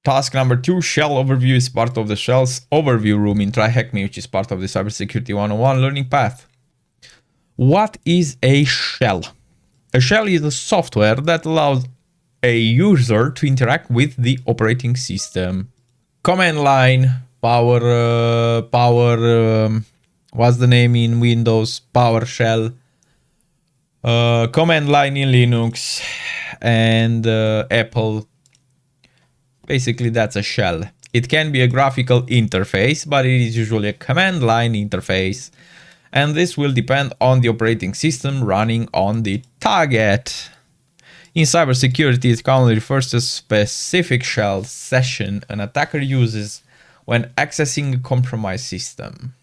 Task number 2, shell overview is part of the shell's overview room in Try Hack Me, which is part of the Cybersecurity 101 learning path. What is a shell? A shell is a software that allows a user to interact with the operating system. Command line, what's the name in Windows? PowerShell. Command line in Linux and Apple. Basically, that's a shell. It can be a graphical interface, but it is usually a command line interface. And this will depend on the operating system running on the target. In cybersecurity, it commonly refers to a specific shell session an attacker uses when accessing a compromised system,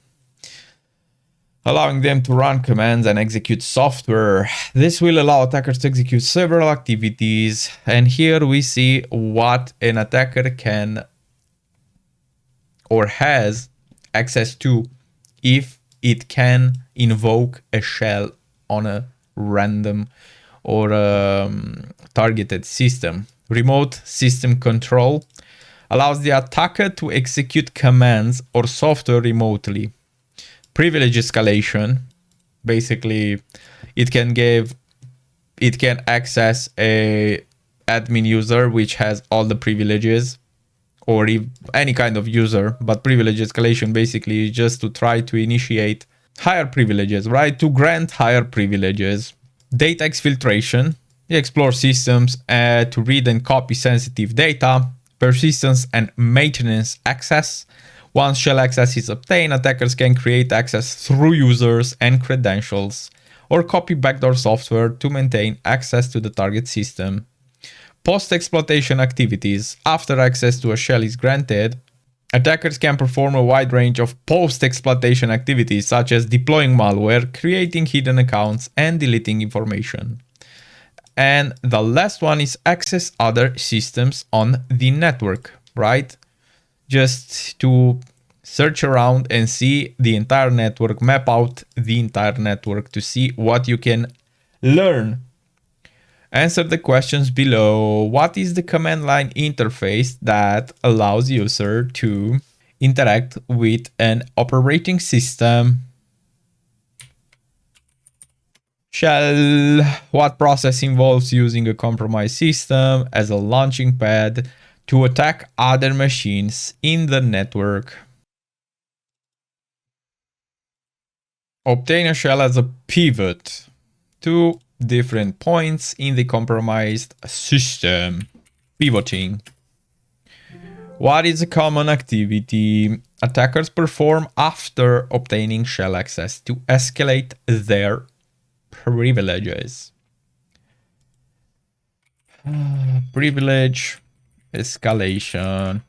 allowing them to run commands and execute software. This will allow attackers to execute several activities. And here we see what an attacker can or has access to if it can invoke a shell on a random or targeted system. Remote system control allows the attacker to execute commands or software remotely. Privilege escalation, basically it can access a admin user which has all the privileges, or if any kind of user, but privilege escalation basically is just to try to initiate higher privileges, right? To grant higher privileges. Data exfiltration, you explore systems to read and copy sensitive data. Persistence and maintenance access. Once shell access is obtained, attackers can create access through users and credentials, or copy backdoor software to maintain access to the target system. Post-exploitation activities. After access to a shell is granted, attackers can perform a wide range of post-exploitation activities such as deploying malware, creating hidden accounts, and deleting information. And the last one is access other systems on the network, right? Just to search around and see the entire network, map out the entire network to see what you can learn. Answer the questions below. What is the command line interface that allows user to interact with an operating system? Shell. What process involves using a compromised system as a launching pad to attack other machines in the network? Obtain a shell as a pivot to different points in the compromised system. Pivoting. What is a common activity attackers perform after obtaining shell access to escalate their privileges? Privilege escalation.